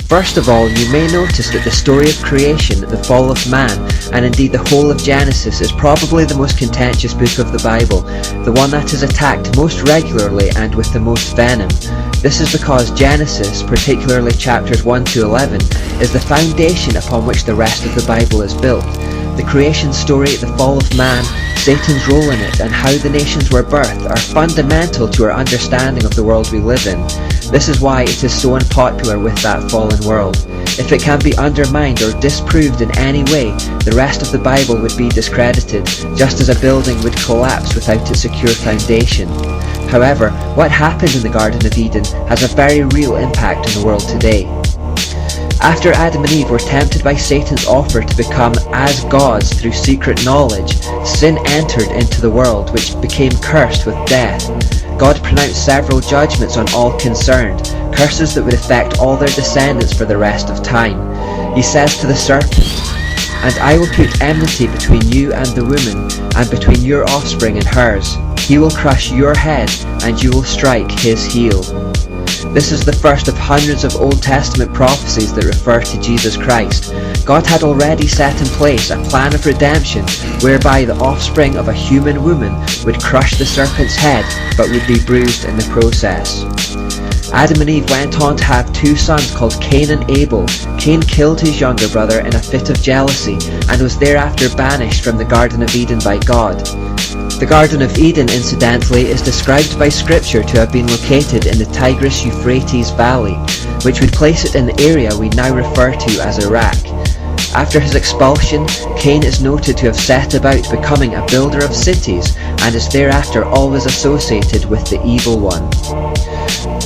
First of all, you may notice that the story of creation, the fall of man, and indeed the whole of Genesis is probably the most contentious book of the Bible, the one that is attacked most regularly and with the most venom. This is because Genesis, particularly chapters 1 to 11, is the foundation upon which the rest of the Bible is built. The creation story, the fall of man, Satan's role in it, and how the nations were birthed are fundamental to our understanding of the world we live in. This is why it is so unpopular with that fallen world. If it can be undermined or disproved in any way, the rest of the Bible would be discredited, just as a building would collapse without a secure foundation. However, what happened in the Garden of Eden has a very real impact on the world today. After Adam and Eve were tempted by Satan's offer to become as gods through secret knowledge, sin entered into the world, which became cursed with death. God pronounced several judgments on all concerned, curses that would affect all their descendants for the rest of time. He says to the serpent, "And I will put enmity between you and the woman, and between your offspring and hers. He will crush your head, and you will strike his heel." This is the first of hundreds of Old Testament prophecies that refer to Jesus Christ. God had already set in place a plan of redemption whereby the offspring of a human woman would crush the serpent's head but would be bruised in the process. Adam and Eve went on to have two sons called Cain and Abel. Cain killed his younger brother in a fit of jealousy and was thereafter banished from the Garden of Eden by God. The Garden of Eden, incidentally, is described by Scripture to have been located in the Tigris-Euphrates Valley, which would place it in the area we now refer to as Iraq. After his expulsion, Cain is noted to have set about becoming a builder of cities and is thereafter always associated with the evil one.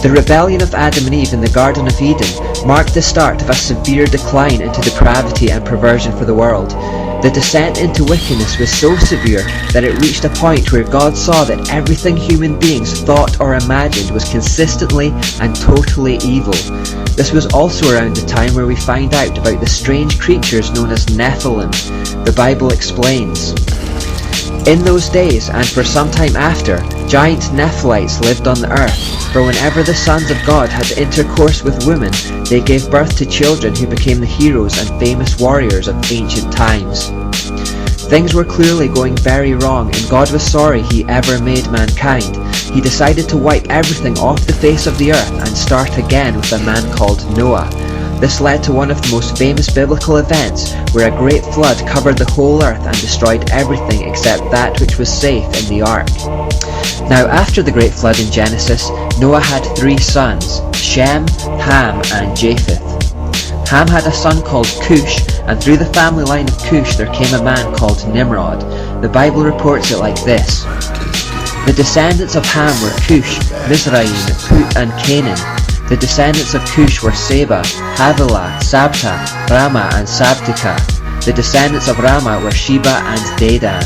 The rebellion of Adam and Eve in the Garden of Eden marked the start of a severe decline into depravity and perversion for the world. The descent into wickedness was so severe that it reached a point where God saw that everything human beings thought or imagined was consistently and totally evil. This was also around the time where we find out about the strange creatures known as Nephilim. The Bible explains, "In those days, and for some time after, giant Nephilites lived on the earth, for whenever the sons of God had intercourse with women, they gave birth to children who became the heroes and famous warriors of ancient times." Things were clearly going very wrong, and God was sorry He ever made mankind. He decided to wipe everything off the face of the earth and start again with a man called Noah. This led to one of the most famous biblical events, where a great flood covered the whole earth and destroyed everything except that which was safe in the ark. Now after the great flood in Genesis, Noah had three sons, Shem, Ham, and Japheth. Ham had a son called Cush, and through the family line of Cush there came a man called Nimrod. The Bible reports it like this: "The descendants of Ham were Cush, Mizraim, Put, and Canaan. The descendants of Cush were Seba, Havilah, Sabta, Rama, and Sabtika. The descendants of Rama were Sheba and Dedan."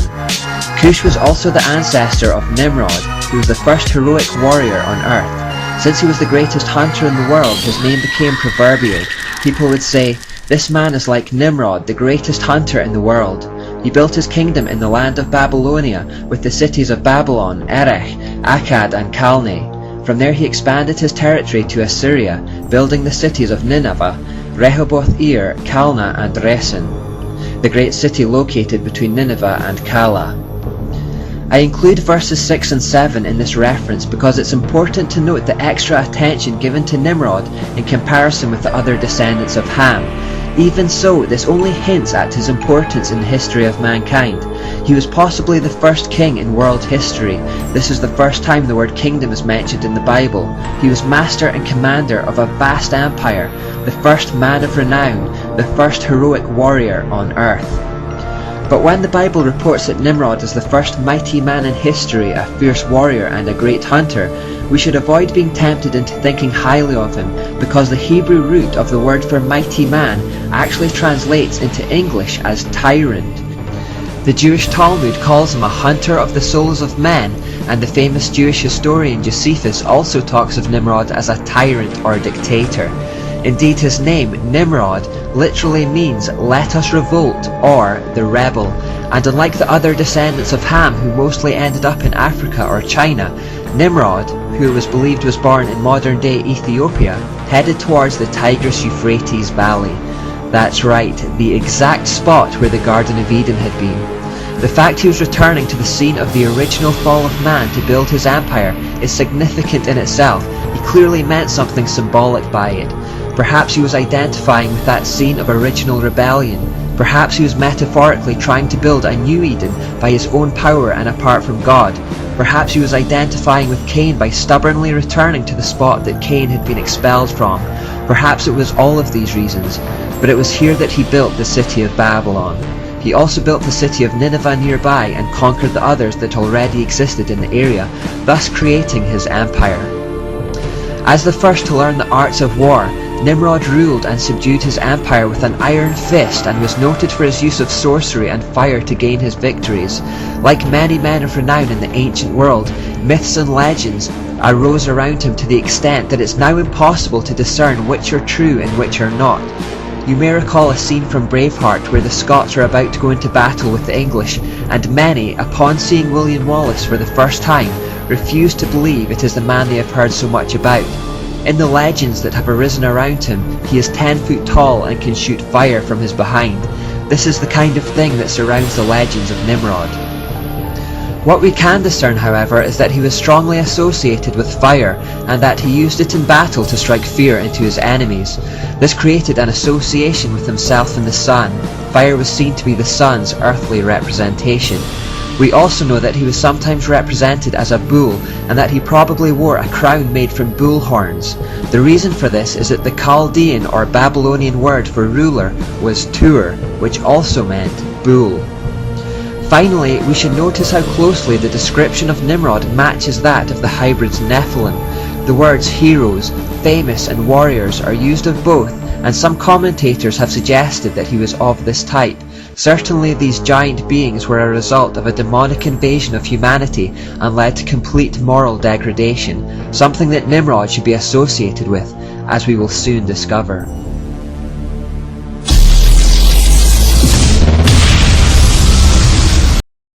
Cush was also the ancestor of Nimrod, who was the first heroic warrior on earth. Since he was the greatest hunter in the world, his name became proverbial. People would say, "This man is like Nimrod, the greatest hunter in the world. He built his kingdom in the land of Babylonia, with the cities of Babylon, Erech, Akkad, and Calneh. From there he expanded his territory to Assyria, building the cities of Nineveh, Rehoboth-ir, Calneh, and Resen, the great city located between Nineveh and Calah." I include verses 6 and 7 in this reference because it's important to note the extra attention given to Nimrod in comparison with the other descendants of Ham. Even so, this only hints at his importance in the history of mankind. He was possibly the first king in world history. This is the first time the word kingdom is mentioned in the Bible. He was master and commander of a vast empire, the first man of renown, the first heroic warrior on earth. But when the Bible reports that Nimrod is the first mighty man in history, a fierce warrior and a great hunter, we should avoid being tempted into thinking highly of him, because the Hebrew root of the word for mighty man actually translates into English as tyrant. The Jewish Talmud calls him a hunter of the souls of men, and the famous Jewish historian Josephus also talks of Nimrod as a tyrant or dictator. Indeed, his name, Nimrod, literally means "let us revolt" or "the rebel," and unlike the other descendants of Ham who mostly ended up in Africa or China, Nimrod, who it was believed was born in modern-day Ethiopia, headed towards the Tigris-Euphrates Valley. That's right, the exact spot where the Garden of Eden had been. The fact he was returning to the scene of the original fall of man to build his empire is significant in itself. He clearly meant something symbolic by it. Perhaps he was identifying with that scene of original rebellion. Perhaps he was metaphorically trying to build a new Eden by his own power and apart from God. Perhaps he was identifying with Cain by stubbornly returning to the spot that Cain had been expelled from. Perhaps it was all of these reasons, but it was here that he built the city of Babylon. He also built the city of Nineveh nearby and conquered the others that already existed in the area, thus creating his empire. As the first to learn the arts of war, Nimrod ruled and subdued his empire with an iron fist and was noted for his use of sorcery and fire to gain his victories. Like many men of renown in the ancient world, myths and legends arose around him to the extent that it's now impossible to discern which are true and which are not. You may recall a scene from Braveheart where the Scots are about to go into battle with the English, and many, upon seeing William Wallace for the first time, refuse to believe it is the man they have heard so much about. In the legends that have arisen around him, he is 10 foot tall and can shoot fire from his behind. This is the kind of thing that surrounds the legends of Nimrod. What we can discern, however, is that he was strongly associated with fire, and that he used it in battle to strike fear into his enemies. This created an association with himself and the sun. Fire was seen to be the sun's earthly representation. We also know that he was sometimes represented as a bull, and that he probably wore a crown made from bull horns. The reason for this is that the Chaldean or Babylonian word for ruler was tur, which also meant bull. Finally, we should notice how closely the description of Nimrod matches that of the hybrids Nephilim. The words heroes, famous and warriors are used of both, and some commentators have suggested that he was of this type. Certainly these giant beings were a result of a demonic invasion of humanity and led to complete moral degradation, something that Nimrod should be associated with, as we will soon discover.